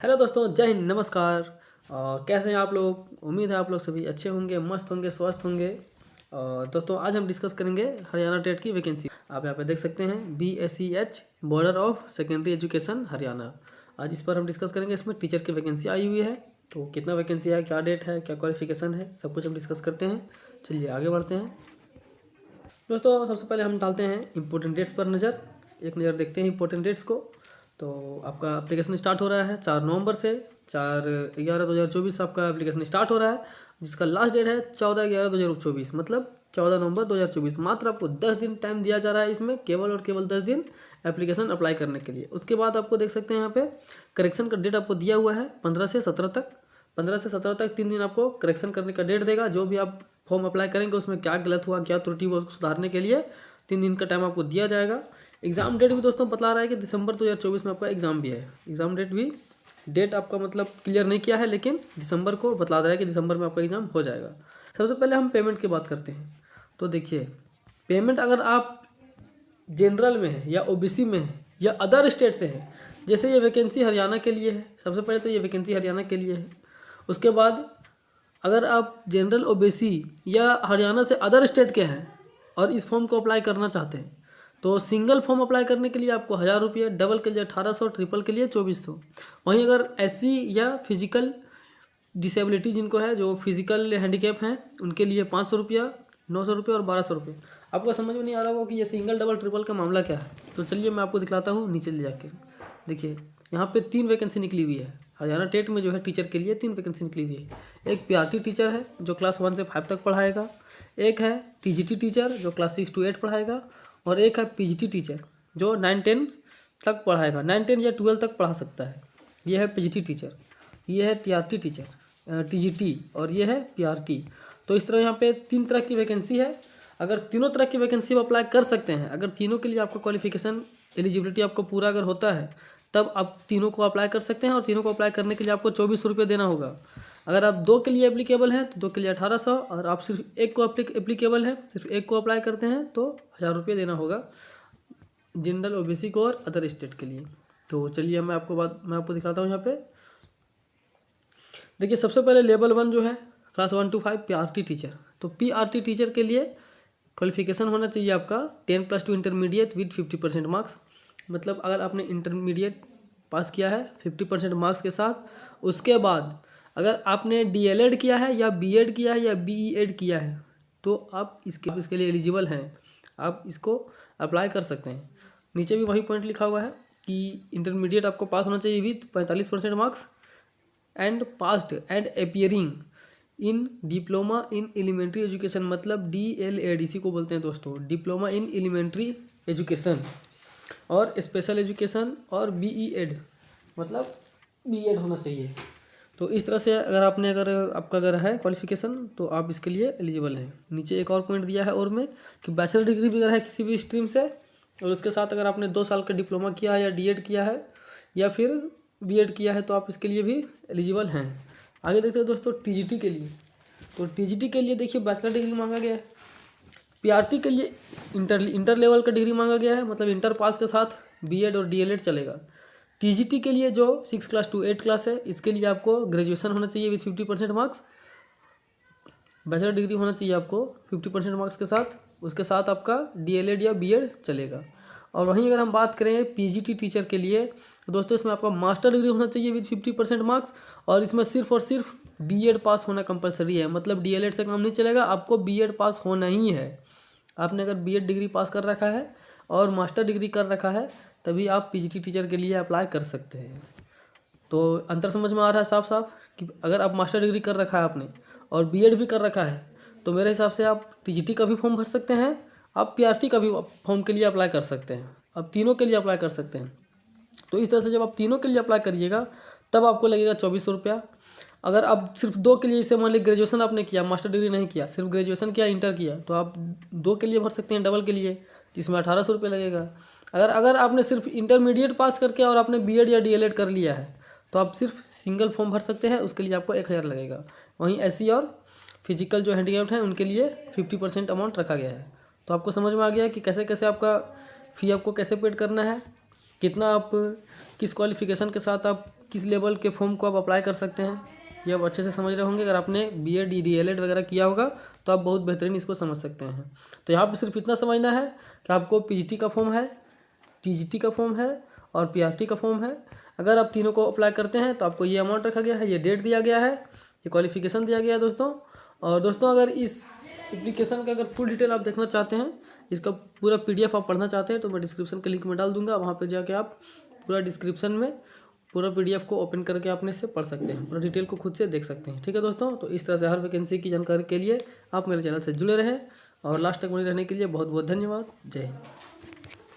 Hello दोस्तों, जय हिंद, नमस्कार। कैसे हैं आप लोग? उम्मीद है आप लोग सभी अच्छे होंगे, मस्त होंगे, स्वस्थ होंगे। और दोस्तों आज हम डिस्कस करेंगे हरियाणा टेट की वैकेंसी। आप यहाँ पे देख सकते हैं BSEH border of secondary education Haryana. आज इस पर हम डिस्कस करेंगे। इसमें टीचर की वैकेंसी आई हुई है, तो कितना वैकेंसी है, क्या डेट है, क्या क्वालिफिकेशन है, सब कुछ हम डिस्कस करते हैं। चलिए आगे बढ़ते हैं। दोस्तों सबसे पहले हम डालते हैं इंपॉर्टेंट डेट्स पर एक नज़र देखते हैं इंपॉर्टेंट डेट्स को। तो आपका एप्लीकेशन स्टार्ट हो रहा है 4 नवंबर से। 4/11/2024 आपका एप्लीकेशन स्टार्ट हो रहा है, जिसका लास्ट डेट है 14/11/2024, मतलब 14 नवंबर 2024। मात्र आपको 10 दिन टाइम दिया जा रहा है इसमें, केवल और केवल 10 दिन एप्लीकेशन अप्लाई करने के लिए। उसके बाद आपको देख सकते हैं यहाँ पे करेक्शन का डेट आपको दिया हुआ है 15 से 17 तक। 15 से 17 तक 3 दिन आपको करेक्शन करने का डेट देगा। जो भी आप फॉर्म अप्लाई करेंगे उसमें क्या गलत हुआ, क्या त्रुटि हुआ, उसको सुधारने के लिए 3 दिन का टाइम आपको दिया जाएगा। एग्ज़ाम डेट भी दोस्तों बतला रहा है कि दिसंबर 2024 में आपका एग्ज़ाम भी है। एग्ज़ाम डेट भी डेट आपका मतलब क्लियर नहीं किया है, लेकिन दिसंबर को बतला रहा है कि दिसंबर में आपका एग्ज़ाम हो जाएगा। सबसे पहले हम पेमेंट की बात करते हैं। तो देखिए, पेमेंट अगर आप जनरल में है या OBC में है या अदर स्टेट से है, जैसे ये वैकेंसी हरियाणा के लिए है। सबसे पहले तो ये वैकेंसी हरियाणा के लिए है। उसके बाद अगर आप जनरल OBC या हरियाणा से अदर स्टेट के हैं और इस फॉर्म को अप्लाई करना चाहते हैं, तो सिंगल फॉर्म अप्लाई करने के लिए आपको 1000 रुपये, डबल के लिए 1800, ट्रिपल के लिए 2400। वहीं अगर SC या फिजिकल डिसेबिलिटी जिनको है, जो फिजिकल हैंडीकैप हैं, उनके लिए 500 रुपया, 900 रुपये और 1200 रुपये। आपको समझ में नहीं आ रहा होगा कि ये सिंगल डबल ट्रिपल का मामला क्या है, तो चलिए मैं आपको दिखलाता हूँ नीचे ले जाकर। देखिए यहाँ पे 3 वैकेंसी निकली हुई है हरियाणा टेट में, जो है टीचर के लिए 3 वैकेंसी निकली हुई है। एक PRT टीचर है जो क्लास 1 से 5 तक पढ़ाएगा, एक है TGT टीचर जो क्लास 6 to 8 पढ़ाएगा, और एक है PGT टीचर जो 9-10 तक पढ़ाएगा, 9-10 या 12 तक पढ़ा सकता है। ये है PGT टीचर, ये है TRT टीचर, TGT, और ये है PRT। तो इस तरह यहाँ पे 3 तरह की वैकेंसी है। अगर तीनों तरह की वैकेंसी आप अप्लाई कर सकते हैं, अगर तीनों के लिए आपका क्वालिफिकेशन एलिजिबिलिटी आपको पूरा अगर होता है, तब आप तीनों को अप्लाई कर सकते हैं। और तीनों को अप्लाई करने के लिए आपको 2400 रुपये देना होगा। अगर आप 2 के लिए एप्लीकेबल हैं तो 2 के लिए 1800, और आप सिर्फ एक को एप्लीकेबल है, सिर्फ एक को अप्लाई करते हैं तो 1000 रुपये देना होगा, जनरल OBC को और अदर स्टेट के लिए। तो चलिए मैं आपको दिखाता हूँ यहाँ पे। देखिए सबसे पहले लेवल 1 जो है क्लास 1 to 5 PRT टीचर। तो PRT टीचर के लिए क्वालिफिकेशन होना चाहिए आपका 10+2 इंटरमीडिएट विद 50% मार्क्स। मतलब अगर आपने इंटरमीडिएट पास किया है 50% मार्क्स के साथ, उसके बाद अगर आपने DLED किया है या BEd किया है या BEd किया है, तो आप इसके लिए एलिजिबल हैं, आप इसको अप्लाई कर सकते हैं। नीचे भी वही पॉइंट लिखा हुआ है कि इंटरमीडिएट आपको पास होना चाहिए with 45% marks and passed and appearing in diploma in elementary education, मतलब DLED इसी को बोलते हैं दोस्तों, डिप्लोमा इन एलिमेंट्री एजुकेशन और स्पेशल एजुकेशन, और BEd मतलब BEd होना चाहिए। तो इस तरह से अगर आपका अगर है क्वालिफिकेशन, तो आप इसके लिए एलिजिबल हैं। नीचे एक और पॉइंट दिया है और में कि बैचलर डिग्री भी अगर है किसी भी स्ट्रीम से, और उसके साथ अगर आपने 2 साल का डिप्लोमा किया है या DEd किया है या फिर BEd किया है, तो आप इसके लिए भी एलिजिबल हैं। आगे देखते हैं दोस्तों TGT के लिए। तो TGT के लिए देखिए बैचलर डिग्री मांगा गया है। PRT के लिए इंटर लेवल का डिग्री मांगा गया है, मतलब इंटर पास के साथ BEd और DLED चलेगा। TGT के लिए जो 6 क्लास to 8 क्लास है, इसके लिए आपको ग्रेजुएशन होना चाहिए विथ 50% मार्क्स। बैचलर डिग्री होना चाहिए आपको 50% मार्क्स के साथ, उसके साथ आपका DLED या BEd चलेगा। और वहीं अगर हम बात करें PGT टीचर के लिए, तो दोस्तों इसमें आपका मास्टर डिग्री होना चाहिए विथ 50% मार्क्स, और इसमें सिर्फ और सिर्फ BEd पास होना कंपलसरी है। मतलब DLED से काम नहीं चलेगा, आपको BEd पास होना ही है। आपने अगर BEd डिग्री पास कर रखा है और मास्टर डिग्री कर रखा है, तभी आप PGT टीचर के लिए अप्लाई कर सकते हैं। तो अंतर समझ में आ रहा है साफ साफ कि अगर आप मास्टर डिग्री कर रखा है आपने और BEd भी कर रखा है, तो मेरे हिसाब से आप TGT का भी फॉर्म भर सकते हैं, आप PRT का भी फॉर्म के लिए अप्लाई कर सकते हैं, आप तीनों के लिए अप्लाई कर सकते हैं। तो इस तरह से जब आप तीनों के लिए अप्लाई करिएगा, तब आपको लगेगा 2400 रुपया। अगर आप सिर्फ 2 के लिए, जैसे मान लीजिए ग्रेजुएशन आपने किया, मास्टर डिग्री नहीं किया, सिर्फ ग्रेजुएशन किया, इंटर किया, तो आप 2 के लिए भर सकते हैं डबल के लिए, जिसमें 1800 रुपये लगेगा। अगर आपने सिर्फ इंटरमीडिएट पास करके और आपने BEd या DLED कर लिया है, तो आप सिर्फ सिंगल फॉर्म भर सकते हैं, उसके लिए आपको 1000 लगेगा। वहीं SC और फिजिकल जो हैंडीकैप्ड हैं उनके लिए 50% अमाउंट रखा गया है। तो आपको समझ में आ गया कि कैसे कैसे आपका फ़ी आपको कैसे पेड करना है, कितना आप किस क्वालिफिकेशन के साथ आप किस लेवल के फॉर्म को आप अप्लाई कर सकते हैं ये आप अच्छे से समझ रहे होंगे। अगर आपने बीएड डीएलएड वगैरह किया होगा तो आप बहुत बेहतरीन इसको समझ सकते हैं। तो यहाँ पर सिर्फ इतना समझना है कि आपको पीजीटी का फॉर्म है, टीजीटी का फॉर्म है और पीआरटी का फॉर्म है। अगर आप तीनों को अप्लाई करते हैं तो आपको ये अमाउंट रखा गया है, ये डेट दिया गया है, ये क्वालिफिकेशन दिया गया है दोस्तों। और दोस्तों अगर इस एप्लीकेशन का अगर फुल डिटेल आप देखना चाहते हैं, इसका पूरा पीडीएफ आप पढ़ना चाहते हैं तो मैं डिस्क्रिप्शन के लिंक में डाल दूंगा, वहाँ पे जाके आप पूरा डिस्क्रिप्शन में पूरा पीडीएफ को ओपन करके अपने से पढ़ सकते हैं, पूरा डिटेल को खुद से देख सकते हैं। ठीक है दोस्तों, तो इस तरह से हर वैकेंसी की जानकारी के लिए आप मेरे चैनल से जुड़े रहें और लास्ट तक बने रहने के लिए बहुत बहुत धन्यवाद। जय हिंद।